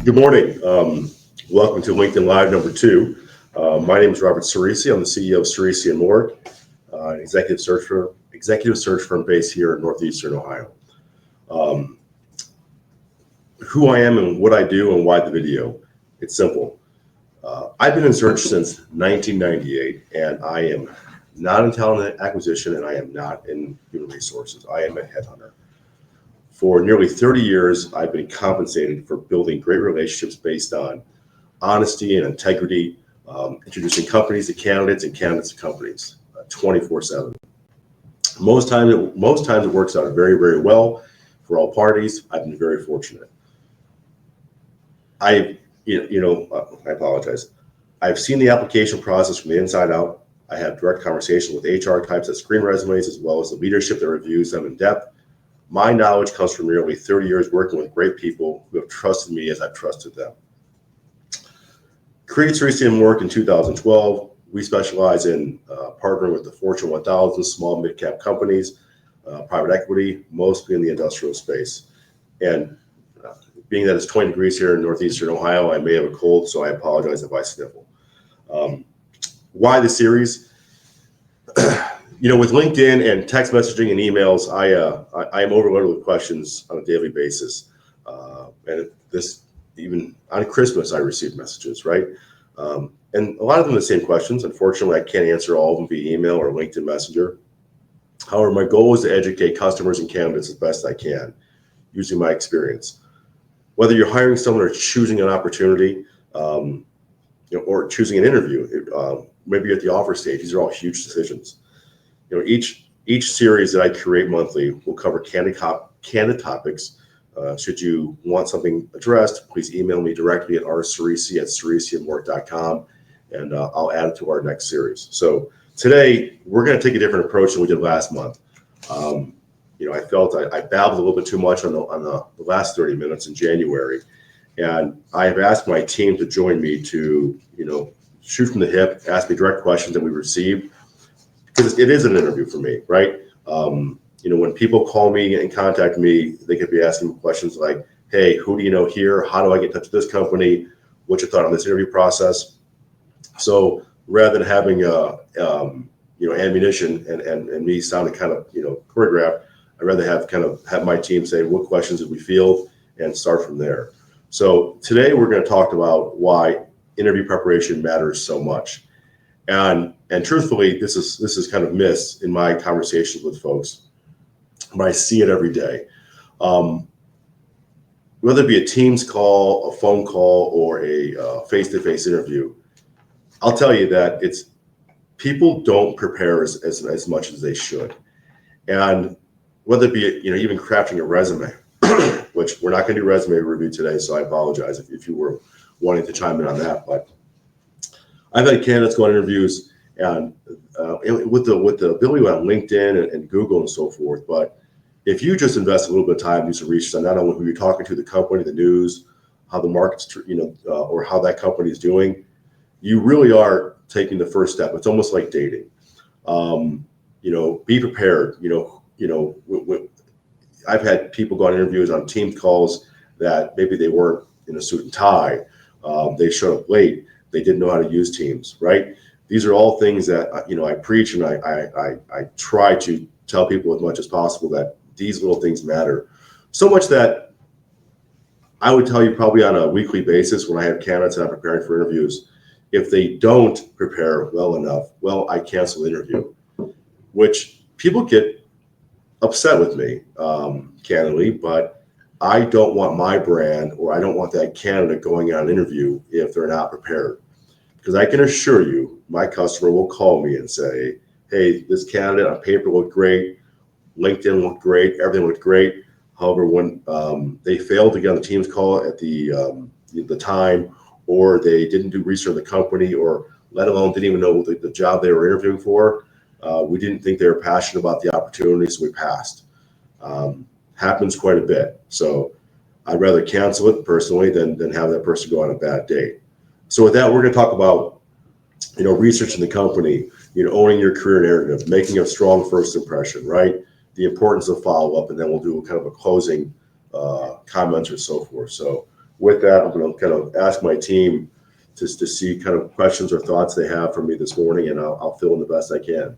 Good morning. Welcome to LinkedIn Live number 2. My name is Robert Ciresi. I'm the CEO of CiresiMorek, an executive search firm based here in northeastern Ohio. Who I am and what I do and why the video. It's simple. I've been in search since 1998, and I am not in talent acquisition, and I am not in human resources. I am a headhunter. For nearly 30 years, I've been compensated for building great relationships based on honesty and integrity, introducing companies to candidates and candidates to companies 24/7. Most times it works out very, very well for all parties. I've been very fortunate. I apologize. I've seen the application process from the inside out. I have direct conversations with HR types that screen resumes, as well as the leadership that reviews them in depth. My knowledge comes from nearly 30 years working with great people who have trusted me as I've trusted them. Created CiresiMorek in 2012. We specialize in partnering with the Fortune 1000 small mid-cap companies, private equity, mostly in the industrial space. And being that it's 20 degrees here in northeastern Ohio, I may have a cold, so I apologize if I sniffle. Why the series? With LinkedIn and text messaging and emails, I am overloaded with questions on a daily basis. And even on Christmas, I receive messages, right? And a lot of them are the same questions. Unfortunately, I can't answer all of them via email or LinkedIn Messenger. However, my goal is to educate customers and candidates as best I can, using my experience. Whether you're hiring someone or choosing an opportunity, or choosing an interview, maybe you're at the offer stage. These are all huge decisions. Each series that I create monthly will cover candid topics. Should you want something addressed, please email me directly at rceresi@ceresiMorek.com, and I'll add it to our next series. So today, we're going to take a different approach than we did last month. I felt I babbled a little bit too much on the last 30 minutes in January, and I have asked my team to join me to, shoot from the hip, ask me direct questions that we received, because it is an interview for me, right? When people call me and contact me, they could be asking questions like, hey, who do you know here? How do I get in touch with this company? What's your thought on this interview process? So rather than having ammunition and me sounding kind of, choreographed, I'd rather have my team say, what questions did we field, and start from there. So today we're going to talk about why interview preparation matters so much. And truthfully, this is kind of missed in my conversations with folks, but I see it every day. Whether it be a Teams call, a phone call, or a face-to-face interview, I'll tell you that people don't prepare as much as they should. And whether it be even crafting a resume, which we're not going to do resume review today, so I apologize if you were wanting to chime in on that. But I've had candidates go on interviews and with the ability on LinkedIn and Google and so forth. But if you just invest a little bit of time, do some research on not only who you're talking to, the company, the news, how the market's, or how that company is doing, you really are taking the first step. It's almost like dating. Be prepared. I've had people go on interviews on Teams calls that maybe they weren't in a suit and tie. They showed up late. They didn't know how to use Teams, right? These are all things that, I preach, and I try to tell people as much as possible that these little things matter. So much that I would tell you probably on a weekly basis when I have candidates that I'm preparing for interviews, if they don't prepare well enough, I cancel the interview, which people get upset with me, candidly, but I don't want my brand, or I don't want that candidate going on an interview if they're not prepared. Because I can assure you, my customer will call me and say, hey, this candidate on paper looked great, LinkedIn looked great, everything looked great. However, when they failed to get on the Teams call at the time, or they didn't do research on the company, or let alone didn't even know the job they were interviewing for, we didn't think they were passionate about the opportunity, so we passed. Happens quite a bit. So I'd rather cancel it personally than have that person go on a bad date. So with that, we're going to talk about, researching the company, owning your career narrative, making a strong first impression, right? The importance of follow-up, and then we'll do kind of a closing comments or so forth. So with that, I'm going to kind of ask my team just to see kind of questions or thoughts they have for me this morning, and I'll fill in the best I can.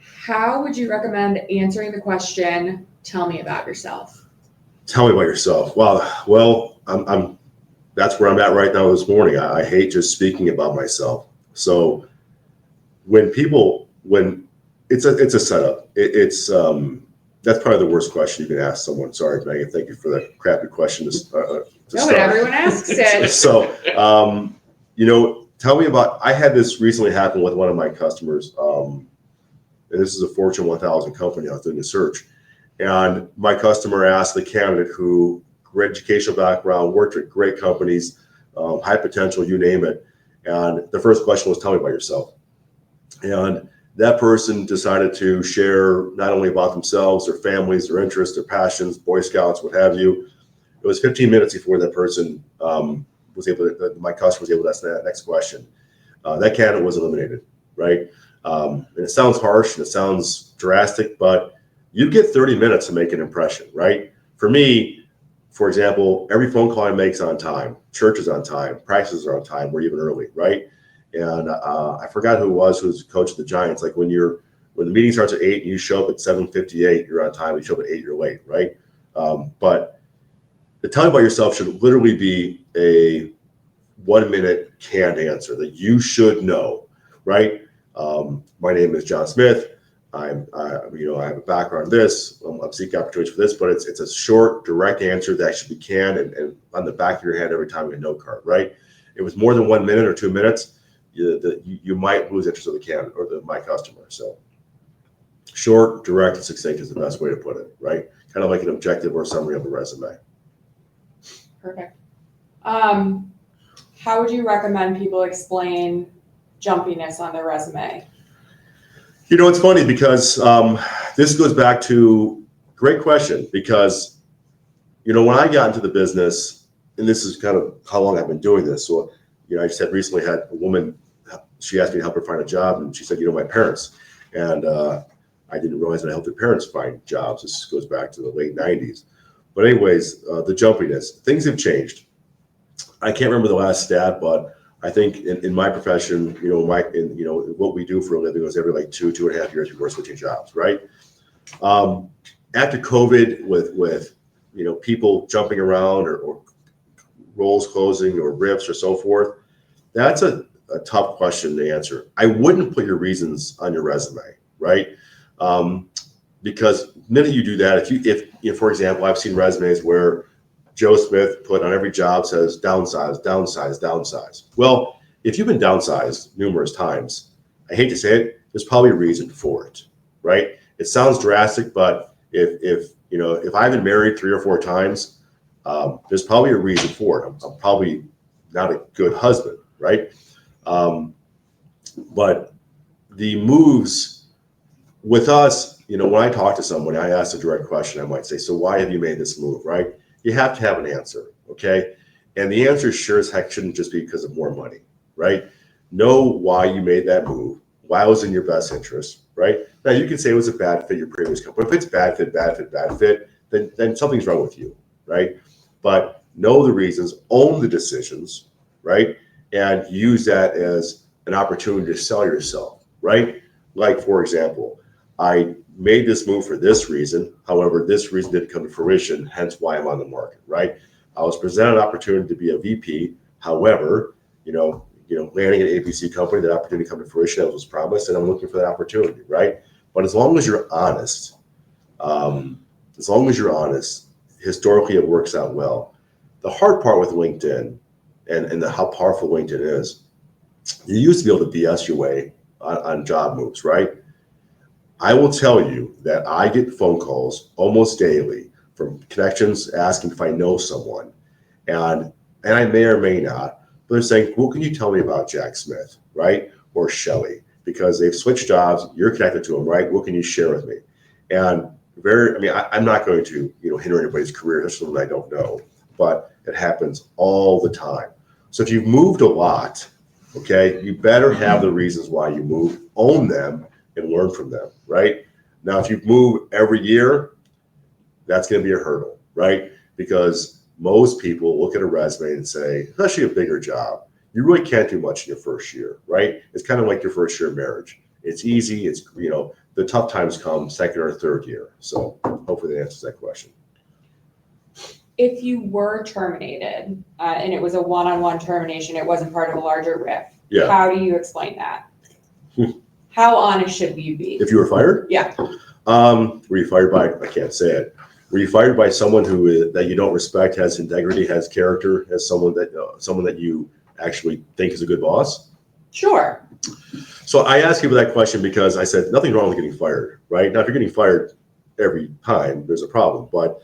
How would you recommend answering the question, tell me about yourself? Tell me about yourself. Wow. Well, that's where I'm at right now this morning. I hate just speaking about myself. So when it's a setup, that's probably the worst question you can ask someone. Sorry, Megan. Thank you for that crappy question to No, start. but everyone asks it. So, tell me about, I had this recently happen with one of my customers. And this is a Fortune 1000 company. I was doing a search. And my customer asked the candidate who, great educational background, worked at great companies, high potential, you name it. And the first question was, tell me about yourself. And that person decided to share not only about themselves, their families, their interests, their passions, Boy Scouts, what have you. It was 15 minutes before that person my customer was able to ask that next question. That candidate was eliminated, right? And it sounds harsh and it sounds drastic, but you get 30 minutes to make an impression, right? For me, for example, every phone call I make is on time. Church is on time. Practices are on time. We're even early, right? And I forgot who it was who's the coach of the Giants. Like when the meeting starts at 8 and you show up at 7:58, you're on time. You show up at 8, you're late, right? But the tell me about yourself should literally be a 1-minute canned answer that you should know, right? My name is John Smith. I have a background in this. I'm seeking opportunities for this, but it's a short, direct answer that should be canned and on the back of your head every time you note card, right? If it was more than 1 minute or 2 minutes, you might lose interest of the candidate or my customer. So short, direct, and succinct is the best way to put it, right? Kind of like an objective or summary of a resume. Perfect. How would you recommend people explain jumpiness on their resume? It's funny because this goes back to great question because, when I got into the business, and this is kind of how long I've been doing this. So, I just had recently had a woman, she asked me to help her find a job, and she said, my parents. And I didn't realize that I helped their parents find jobs. This goes back to the late 90s. But anyways, the jumpiness, things have changed. I can't remember the last stat, but I think in my profession, what we do for a living was every like 2.5 years we're switching jobs, right? After COVID, with people jumping around or roles closing or rifts or so forth, that's a tough question to answer. I wouldn't put your reasons on your resume, right? Because the minute you do that, if for example, I've seen resumes where Joe Smith put on every job says downsize, downsize, downsize. Well, if you've been downsized numerous times, I hate to say it, there's probably a reason for it, right? It sounds drastic, but if I've been married 3 or 4 times, there's probably a reason for it. I'm probably not a good husband, right? But the moves with us, when I talk to someone, I ask a direct question. I might say, so why have you made this move, right? You have to have an answer, okay? And the answer sure as heck shouldn't just be because of more money, right? Know why you made that move, why it was in your best interest, right? Now, you can say it was a bad fit, your previous company. If it's bad fit, then something's wrong with you, right? But know the reasons, own the decisions, right? And use that as an opportunity to sell yourself, right? Like, for example, I made this move for this reason. However, this reason didn't come to fruition, hence why I'm on the market, right? I was presented an opportunity to be a VP. However, landing an ABC company, that opportunity come to fruition as was promised, and I'm looking for that opportunity, right? But as long as you're honest, historically it works out well. The hard part with LinkedIn and how powerful LinkedIn is, you used to be able to BS your way on job moves, right? I will tell you that I get phone calls almost daily from connections asking if I know someone. And I may or may not, but they're saying, what can you tell me about Jack Smith, right? Or Shelley, because they've switched jobs, you're connected to them, right? What can you share with me? And I'm not going to, hinder anybody's career, that's something I don't know, but it happens all the time. So if you've moved a lot, okay, you better have the reasons why you moved, own them, and learn from them, right? Now, if you move every year, that's going to be a hurdle, right? Because most people look at a resume and say, especially a bigger job, you really can't do much in your first year, right? It's kind of like your first year of marriage. It's easy. It's, the tough times come second or third year. So hopefully that answers that question. If you were terminated and it was a one-on-one termination, it wasn't part of a larger RIF, Yeah. how do you explain that? How honest should you be? If you were fired? Yeah. Were you fired by, I can't say it. Were you fired by someone that you don't respect, has integrity, has character, has someone that you actually think is a good boss? Sure. So I asked people that question because I said, nothing wrong with getting fired, right? Now, if you're getting fired every time, there's a problem. But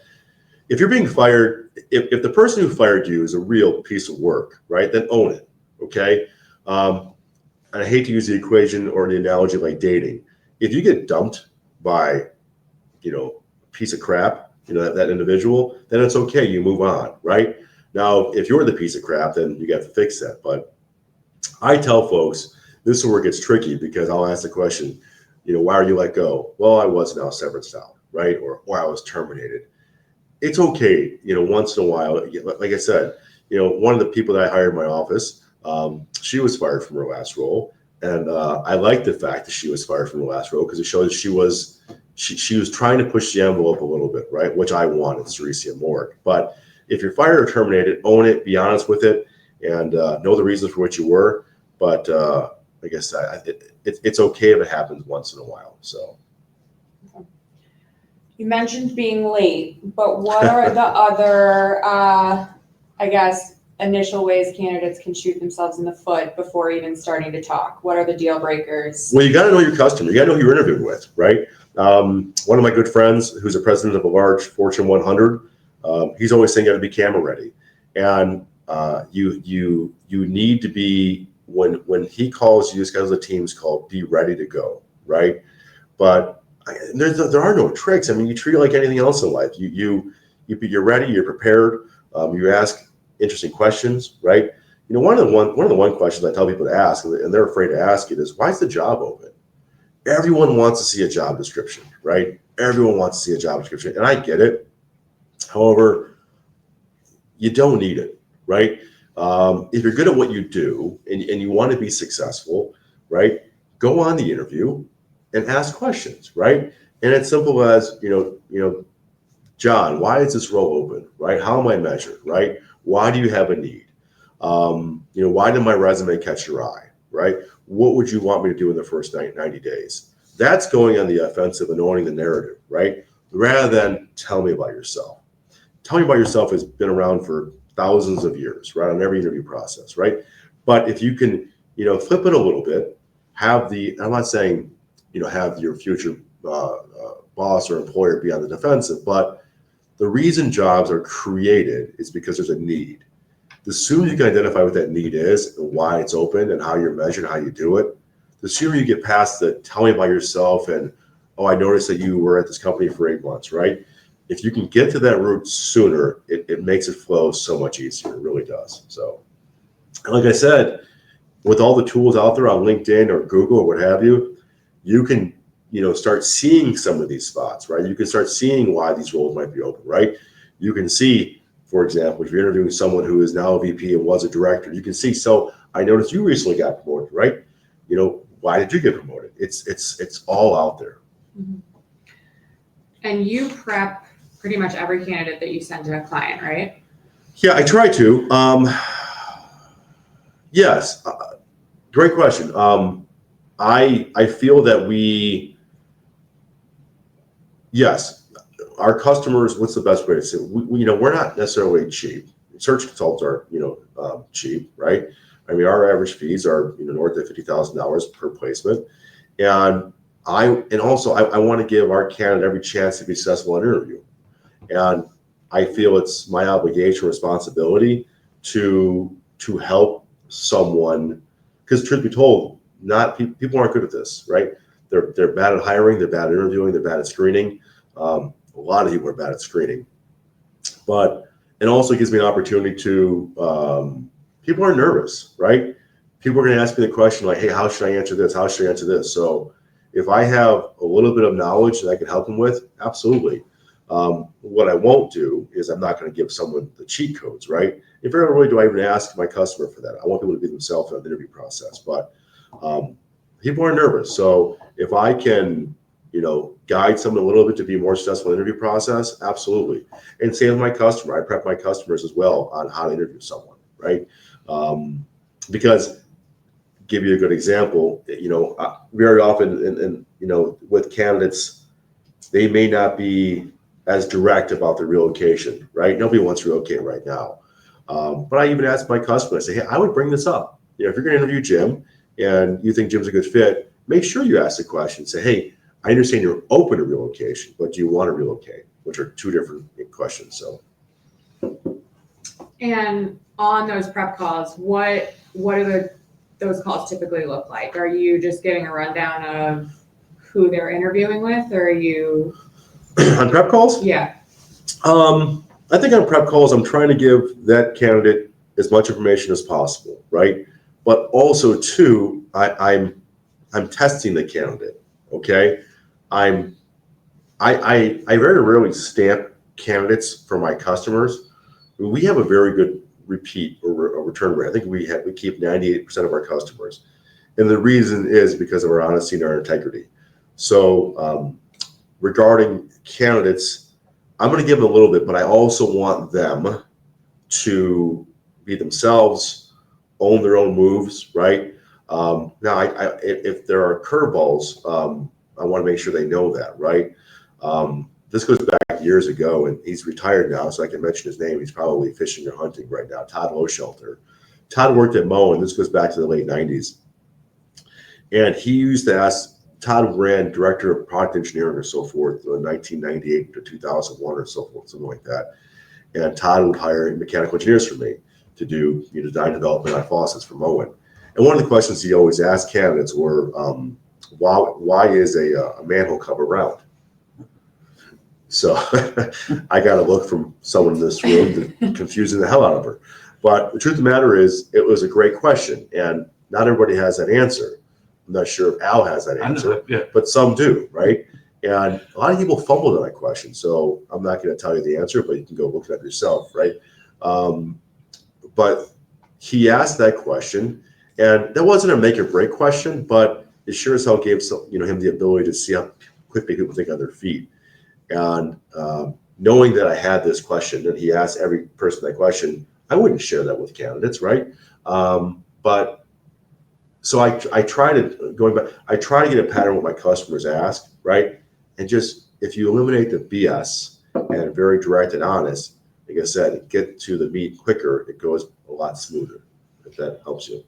if you're being fired, if the person who fired you is a real piece of work, right, then own it, okay? And I hate to use the equation or the analogy of like dating. If you get dumped by, a piece of crap, that individual, then it's okay. You move on, right? Now, if you're the piece of crap, then you got to fix that. But I tell folks, this is where it gets tricky because I'll ask the question, why are you let go? Well, I was now severance out, right? Or I was terminated. It's okay, once in a while. Like I said, one of the people that I hired in my office, she was fired from her last role. And I like the fact that she was fired from the last role because it shows she was trying to push the envelope a little bit, right? Which I want at CiresiMorek. But if you're fired or terminated, own it, be honest with it, and know the reasons for which you were. But like I said, it's okay if it happens once in a while. So. You mentioned being late, but what are the other, initial ways candidates can shoot themselves in the foot before even starting to talk? What are the deal breakers? Well, you got to know your customer. You got to know who you're interviewing with, right? One of my good friends, who's a president of a large Fortune 100, he's always saying you got to be camera ready, and you need to be when he calls you. This guy's a Teams call. Be ready to go, right? But there are no tricks. I mean, you treat it like anything else in life. You're ready. You're prepared. You ask interesting questions, right? One of the questions I tell people to ask, and they're afraid to ask it, is why is the job open? Everyone wants to see a job description, right? Everyone wants to see a job description, and I get it. However, you don't need it, right? If you're good at what you do and you want to be successful, right? Go on the interview and ask questions, right? And it's simple as, John, why is this role open, right? How am I measured, right? Why do you have a need? Why did my resume catch your eye, right? What would you want me to do in the first 90 days? That's going on the offensive and owning the narrative, right? Rather than tell me about yourself. Tell me about yourself has been around for thousands of years, right? On every interview process, right? But if you can, flip it a little bit, I'm not saying, have your future boss or employer be on the defensive, but the reason jobs are created is because there's a need. The sooner you can identify what that need is and why it's open and how you're measured, how you do it, the sooner you get past the tell me about yourself and, I noticed that you were at this company for 8 months, right? If you can get to that root sooner, it makes it flow so much easier. It really does. So, and like I said, with all the tools out there on LinkedIn or Google or what have you, you can start seeing some of these spots, right? You can start seeing why these roles might be open, right? You can see, for example, if you're interviewing someone who is now a VP and was a director, you can see, so I noticed you recently got promoted, right? Why did you get promoted? It's all out there. Mm-hmm. And you prep pretty much every candidate that you send to a client, right? Yeah, I try to. Yes, great question. I feel that yes, our customers, what's the best way to say it? We're not necessarily cheap. Search consultants are, cheap, right? I mean, our average fees are, north of $50,000 per placement. And I want to give our candidate every chance to be successful in an interview. And I feel it's my obligation, responsibility to help someone, because truth be told, people aren't good at this, right? They're bad at hiring, they're bad at interviewing, they're bad at screening. A lot of people are bad at screening, but it also gives me an opportunity to. People are nervous, right? People are going to ask me the question like, "Hey, how should I answer this? How should I answer this?" So, if I have a little bit of knowledge that I can help them with, absolutely. What I won't do is I'm not going to give someone the cheat codes, right? If very rarely do I even ask my customer for that. I want people to be themselves in the interview process, but people are nervous. So if I can, guide someone a little bit to be more successful in the interview process, absolutely. And same with my customer. I prep my customers as well on how to interview someone, right? Because give you a good example, very often, with candidates, they may not be as direct about their relocation, right? Nobody wants to relocate right now. But I even ask my customer, I say, hey, I would bring this up. If you're going to interview Jim and you think Jim's a good fit, make sure you ask the question. Say, hey, I understand you're open to relocation, but do you want to relocate? Which are two different questions. So. And on those prep calls, what do those calls typically look like? Are you just getting a rundown of who they're interviewing with, or are you on prep calls? Yeah. I think on prep calls, I'm trying to give that candidate as much information as possible, right? But also too, I'm testing the candidate. Okay, I very rarely stamp candidates for my customers. We have a very good repeat or return rate. I think we keep 98% of our customers, and the reason is because of our honesty and our integrity. So regarding candidates, I'm going to give them a little bit, but I also want them to be themselves, own their own moves, right? Now, if there are curveballs, I want to make sure they know that, right? This goes back years ago, and he's retired now, so I can mention his name. He's probably fishing or hunting right now, Todd Lowshelter. Todd worked at Moe, and this goes back to the late 90s. And he used to ask, Todd ran director of product engineering or so forth in 1998 to 2001 or so forth, something like that. And Todd would hire mechanical engineers for me to do design development on faucets for Moen. And one of the questions he always asked candidates were, why is a manhole cover round? So I got a look from someone in this room confusing the hell out of her. But the truth of the matter is, it was a great question, and not everybody has that answer. I'm not sure if Al has that answer, but some do, right? And a lot of people fumbled on that question, so I'm not going to tell you the answer, but you can go look it up yourself, right? But he asked that question, and that wasn't a make or break question, but it sure as hell gave him the ability to see how quickly people think on their feet. And knowing that I had this question, and he asked every person that question, I wouldn't share that with candidates, right? But so I try to get a pattern what my customers ask, right? And just, if you eliminate the BS and very direct and honest, like I said, get to the meat quicker, it goes a lot smoother, if that helps you.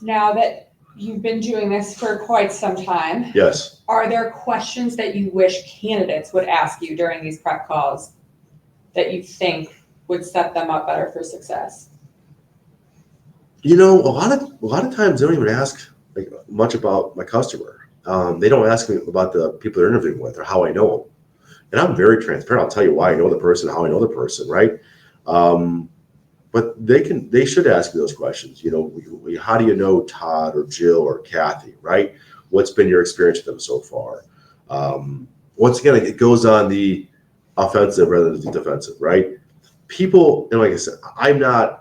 Now that you've been doing this for quite some time, yes, are there questions that you wish candidates would ask you during these prep calls that you think would set them up better for success? A lot of times they don't even ask much about my customer. They don't ask me about the people they're interviewing with or how I know them. And I'm very transparent. I'll tell you why I know the person, how I know the person, right? But they should ask me those questions. How do you know Todd or Jill or Kathy, right? What's been your experience with them so far? Once again, it goes on the offensive rather than the defensive, right? People, and like I said, I'm not,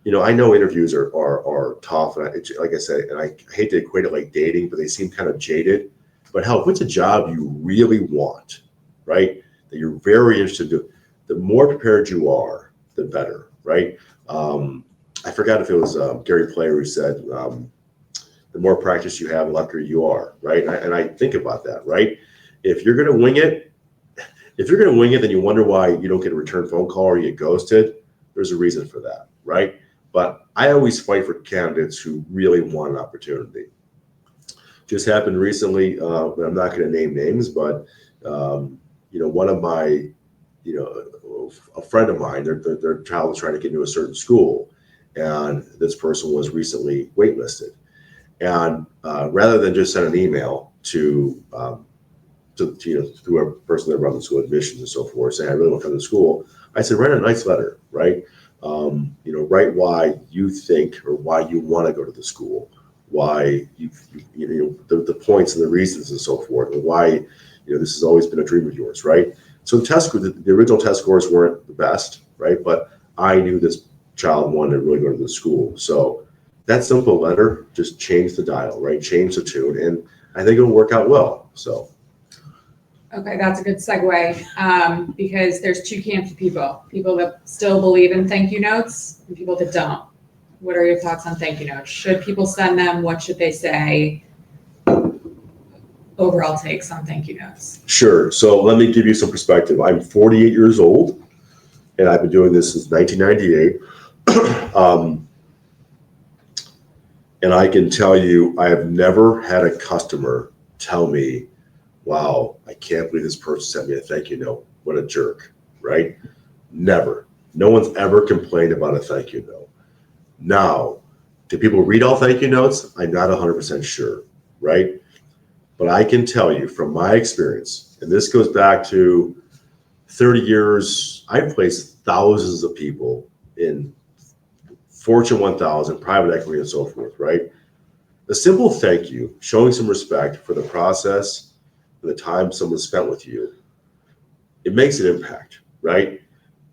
I know interviews are tough, and like I said, and I hate to equate it like dating, but they seem kind of jaded. But hell, if it's a job you really want, right, that you're very interested in, the more prepared you are, the better, right? I forgot if it was Gary Player who said, the more practice you have, the luckier you are, right? And I think about that, right? If you're going to wing it, then you wonder why you don't get a return phone call or you get ghosted. There's a reason for that, right? But I always fight for candidates who really want an opportunity. Just happened recently, but I'm not going to name names, but one of my, a friend of mine, their child was trying to get into a certain school, and this person was recently waitlisted. And rather than just send an email to a person that runs the school admissions and so forth, saying I really want to come to school, I said write a nice letter, right? Write why you think or why you want to go to the school, why the points and the reasons and so forth, and why this has always been a dream of yours, right? So the original test scores weren't the best, right? But I knew this child wanted to really go to the school. So that simple letter just changed the dial, right? Changed the tune, and I think it'll work out well. So. Okay, that's a good segue, because there's two camps of people that still believe in thank you notes and people that don't. What are your thoughts on thank you notes? Should people send them? What should they say? Overall takes on thank you notes. Sure. So let me give you some perspective. I'm 48 years old, and I've been doing this since 1998. And I can tell you, I have never had a customer tell me, wow, I can't believe this person sent me a thank you note. What a jerk, right? Never. No one's ever complained about a thank you note. Now, do people read all thank you notes? I'm not 100% sure, right? But I can tell you from my experience, and this goes back to 30 years, I've placed thousands of people in Fortune 1000, private equity, and so forth, right? A simple thank you, showing some respect for the process, and the time someone spent with you, it makes an impact, right?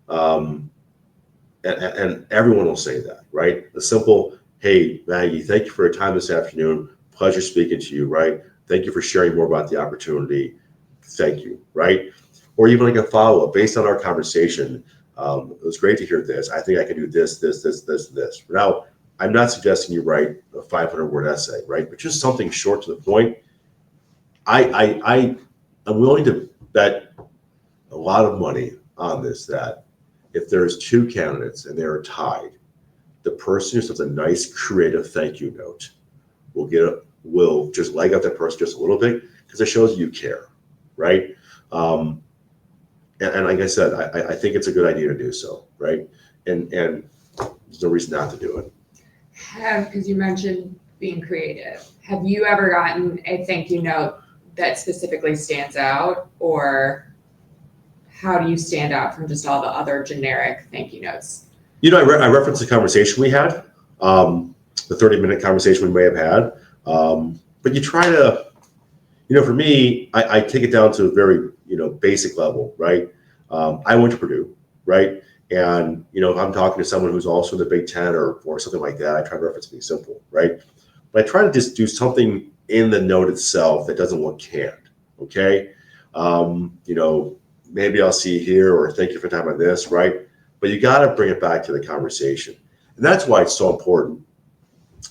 And everyone will say that, right? A simple, hey, Maggie, thank you for your time this afternoon. Pleasure speaking to you, right? Thank you for sharing more about the opportunity. Thank you, right? Or even like a follow-up based on our conversation. It was great to hear this. I think I can do this, this, this, this, this. Now, I'm not suggesting you write a 500-word essay, right? But just something short to the point. I'm willing to bet a lot of money on this, that if there's two candidates and they're tied, the person who sends a nice, creative thank you note will just leg up that person just a little bit, because it shows you care, right? And like I said, I think it's a good idea to do so, right? And there's no reason not to do it. Because you mentioned being creative. Have you ever gotten a thank you note that specifically stands out, or how do you stand out from just all the other generic thank you notes? I referenced the conversation we had, the 30-minute conversation we may have had. But you try to, for me, I take it down to a very, basic level, right? I went to Purdue, right? And, if I'm talking to someone who's also in the Big Ten or something like that, I try to reference something simple, right? But I try to just do something in the note itself that doesn't look canned, okay? Maybe I'll see you here, or thank you for time on this, right? But you got to bring it back to the conversation. And that's why it's so important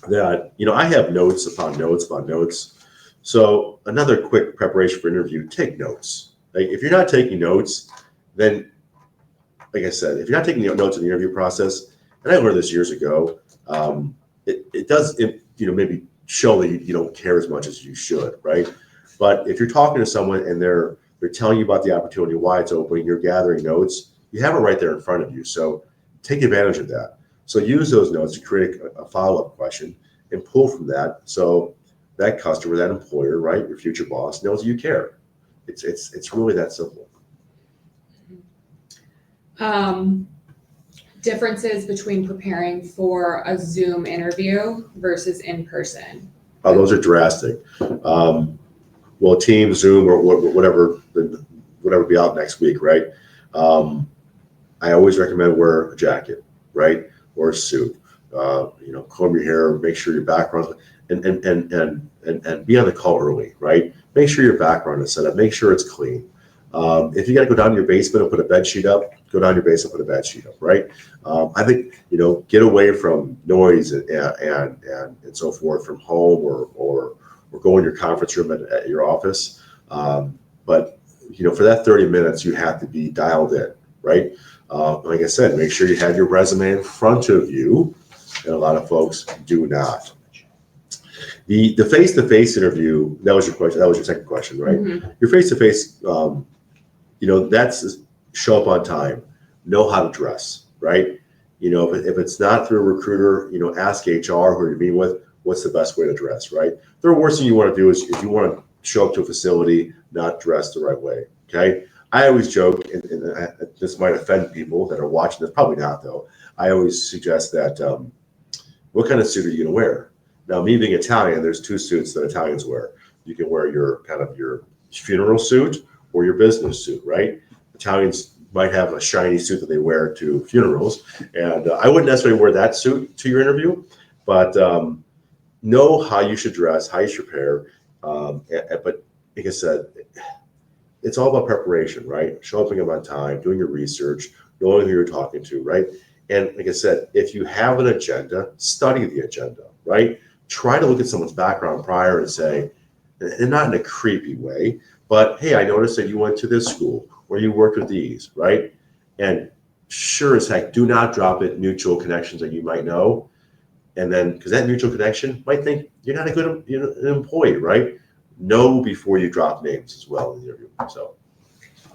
that, I have notes upon notes upon notes. So another quick preparation for interview, take notes. Like, if you're not taking notes, then, like I said, if you're not taking notes in the interview process, and I learned this years ago, it does, maybe show that you don't care as much as you should, right? But if you're talking to someone and they're telling you about the opportunity, why it's open, you're gathering notes, you have it right there in front of you. So take advantage of that. So use those notes to create a follow-up question and pull from that. So that customer, that employer, right, your future boss, knows you care. It's really that simple. Differences between preparing for a Zoom interview versus in person. Oh, those are drastic. Well, Teams, Zoom, or whatever be out next week, right? I always recommend wear a jacket, right, or a suit. Comb your hair, make sure your background, and be on the call early, right? Make sure your background is set up. Make sure it's clean. If you got to go down to your basement and put a bed sheet up, go down to your basement and put a bed sheet up, right? I think get away from noise and so forth from home or go in your conference room at your office. But for that 30 minutes, you have to be dialed in, right? Like I said, make sure you have your resume in front of you, and a lot of folks do not. The face-to-face interview, that was your question. That was your second question, right? Mm-hmm. Your face-to-face, that's show up on time, know how to dress, right? If it's not through a recruiter, ask HR who you're meeting with, what's the best way to dress, right? The worst thing you want to do is if you want to show up to a facility not dressed the right way, okay? I always joke, and this might offend people that are watching this, probably not though. I always suggest that, what kind of suit are you gonna wear? Now, me being Italian, there's two suits that Italians wear. You can wear your funeral suit or your business suit, right? Italians might have a shiny suit that they wear to funerals, and I wouldn't necessarily wear that suit to your interview, but know how you should dress, how you should prepare. But like I said, it's all about preparation, right? Showing up on time, doing your research, knowing who you're talking to, right? And like I said, if you have an agenda, study the agenda, right? Try to look at someone's background prior and say, and not in a creepy way, but hey, I noticed that you went to this school or you worked with these, right? And sure as heck, do not drop it mutual connections that you might know. And then, because that mutual connection might think you're not a good an employee, right? Know before you drop names as well in the interview. So,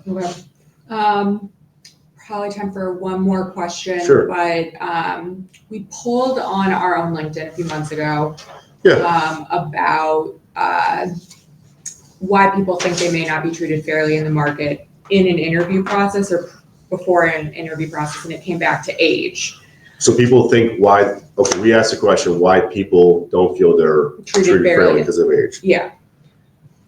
Okay. Probably time for one more question. Sure. But we pulled on our own LinkedIn a few months ago about why people think they may not be treated fairly in the market in an interview process or before an interview process, and it came back to age. So people think why, okay, we asked the question why people don't feel they're treated fairly because of age. Yeah.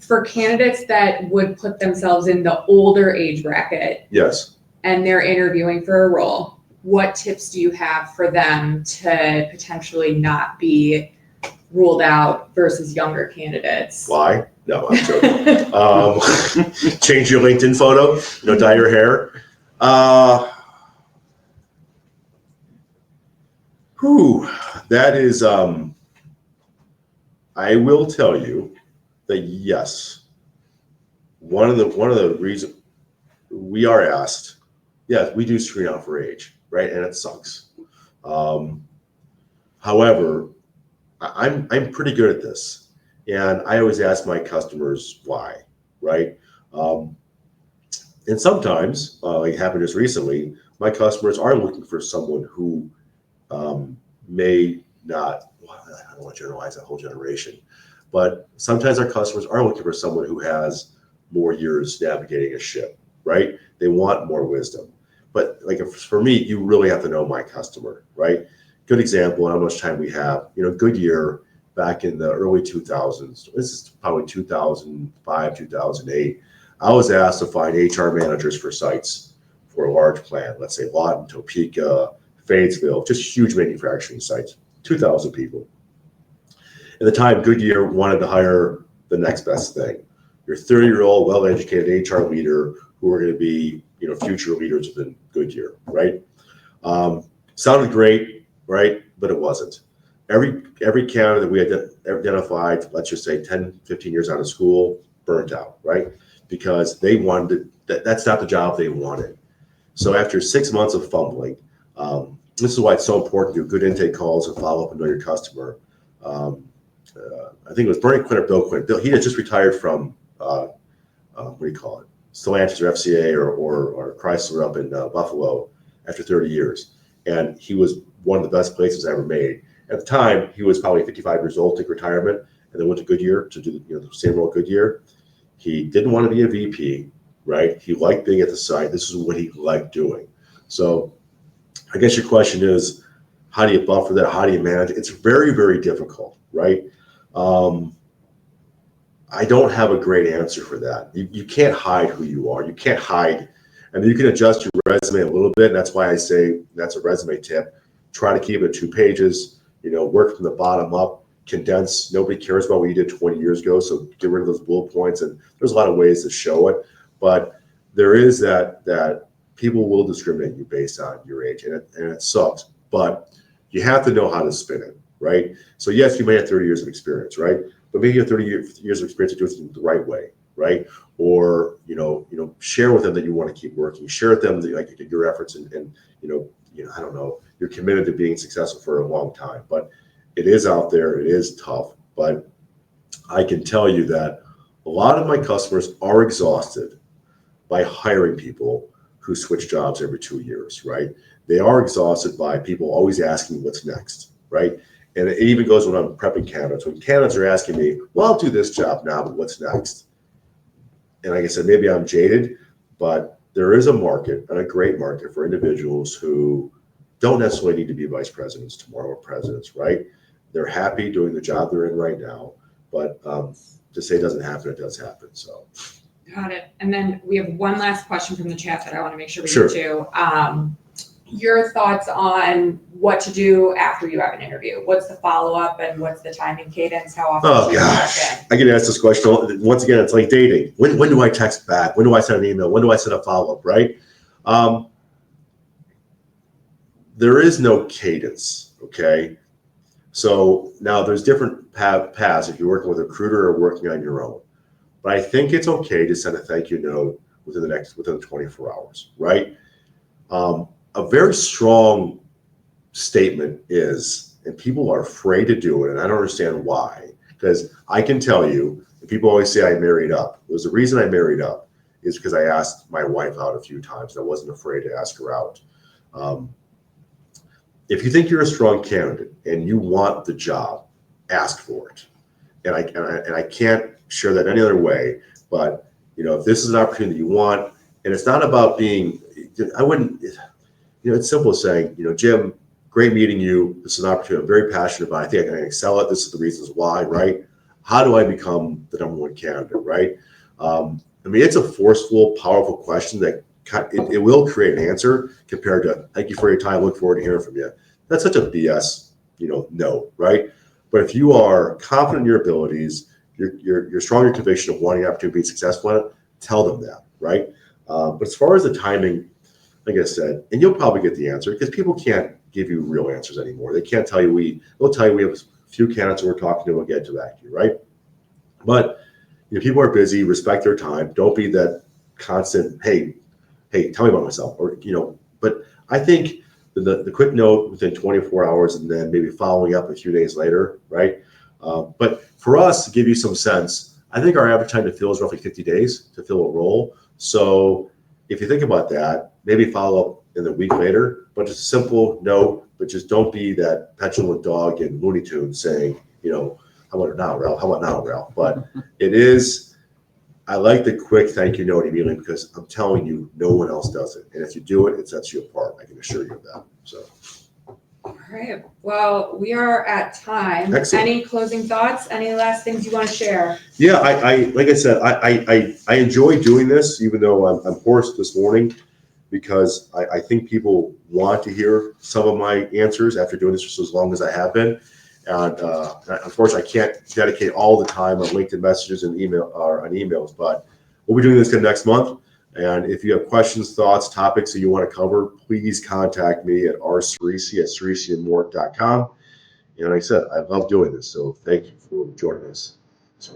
For candidates that would put themselves in the older age bracket. Yes. And they're interviewing for a role, what tips do you have for them to potentially not be ruled out versus younger candidates? Why? No, I'm joking. Change your LinkedIn photo, dye your hair. That is, I will tell you that yes, one of the reasons we are asked, yes, we do screen out for age, right? And it sucks. However, I'm pretty good at this, and I always ask my customers why, right? And sometimes, like happened just recently, my customers are looking for someone who may not, well, I don't want to generalize that whole generation, but sometimes our customers are looking for someone who has more years navigating a ship, right? They want more wisdom. But like for me, you really have to know my customer, right? Good example, and how much time we have, Goodyear back in the early 2000s, this is probably 2005, 2008, I was asked to find HR managers for sites for a large plant, let's say Lawton, Topeka, Fayetteville, just huge manufacturing sites, 2,000 people. At the time, Goodyear wanted to hire the next best thing. Your 30-year-old, well-educated HR leader who are going to be, future leaders within Goodyear, right? Sounded great, right? But it wasn't. Every candidate that we identified, let's just say 10, 15 years out of school, burnt out, right? Because they wanted that's not the job they wanted. So after 6 months of fumbling, this is why it's so important to do good intake calls and follow up and know your customer. I think it was Bernie Quinn or Bill Quinn. He had just retired from, what do you call it? Stellantis or FCA or Chrysler up in Buffalo after 30 years. And he was one of the best places I ever made. At the time, he was probably 55 years old, took retirement, and then went to Goodyear to do the same role at Goodyear. He didn't want to be a VP, right? He liked being at the site. This is what he liked doing. So I guess your question is, how do you buffer that? How do you manage it? It's very, very difficult, right? I don't have a great answer for that. You can't hide who you are. You can't hide. I mean, you can adjust your resume a little bit. And that's why I say that's a resume tip. Try to keep it 2 pages, work from the bottom up, condense. Nobody cares about what you did 20 years ago. So get rid of those bullet points. And there's a lot of ways to show it. But there is that people will discriminate you based on your age. And it sucks. But you have to know how to spin it, right? So yes, you may have 30 years of experience, right? But maybe you have 30 years of experience to do it the right way, right? Or share with them that you want to keep working. Share with them your efforts and I don't know, you're committed to being successful for a long time. But it is out there. It is tough. But I can tell you that a lot of my customers are exhausted by hiring people who switch jobs every 2 years, right? They are exhausted by people always asking what's next, right? And it even goes when I'm prepping candidates. When candidates are asking me, well, I'll do this job now, but what's next? And like I said, maybe I'm jaded, but there is a market, and a great market, for individuals who don't necessarily need to be vice presidents tomorrow or presidents, right? They're happy doing the job they're in right now, but to say it doesn't happen, it does happen. So Got it. And then we have one last question from the chat that I want to make sure we Sure. get to. Your thoughts on what to do after you have an interview. What's the follow-up and what's the timing cadence? How often Oh do you gosh, check in? I get asked this question once again. It's like dating. When do I text back? When do I send an email? When do I send a follow-up? Right? There is no cadence. Okay. So now there's different paths if you're working with a recruiter or working on your own. But I think it's okay to send a thank you note within 24 hours. Right? A very strong statement is, and people are afraid to do it, and I don't understand why. Because I can tell you, and people always say I married up. It was the reason I married up is because I asked my wife out a few times, and I wasn't afraid to ask her out. If you think you're a strong candidate and you want the job, ask for it. And I can't share that any other way. But if this is an opportunity you want, and it's not about being, I wouldn't. It's simple as saying, Jim, great meeting you. This is an opportunity I'm very passionate about. I think I can excel at. This is the reasons why, right? How do I become the number one candidate, right? It's a forceful, powerful question that it will create an answer compared to, thank you for your time. Look forward to hearing from you. That's such a BS, no, right? But if you are confident in your abilities, you're strong in your conviction of wanting an opportunity to be successful at it, tell them that, right? But as far as the timing, like I said, and you'll probably get the answer because people can't give you real answers anymore. They can't tell you they'll tell you we have a few candidates that we're talking to, we'll get to back to you, right? But people are busy, respect their time. Don't be that constant, hey, tell me about myself. But I think the quick note within 24 hours and then maybe following up a few days later, right? But for us, to give you some sense, I think our average time to fill is roughly 50 days to fill a role. So if you think about that, maybe follow up in a week later, but just a simple note, but just don't be that petulant dog in Looney Tunes saying, how about now, Ralph? How about now, Ralph? But I like the quick thank you note immediately because I'm telling you, no one else does it. And if you do it, it sets you apart. I can assure you of that. So. All right. Well, we are at time. Excellent. Any closing thoughts? Any last things you want to share? Yeah, like I said, I enjoy doing this, even though I'm hoarse this morning, because I think people want to hear some of my answers after doing this for as long as I have been. And unfortunately, I can't dedicate all the time on LinkedIn messages and emails, but we'll be doing this again next month. And if you have questions, thoughts, topics that you want to cover, please contact me at rceresi at CiresiMorek.com. And like I said, I love doing this, so thank you for joining us. So.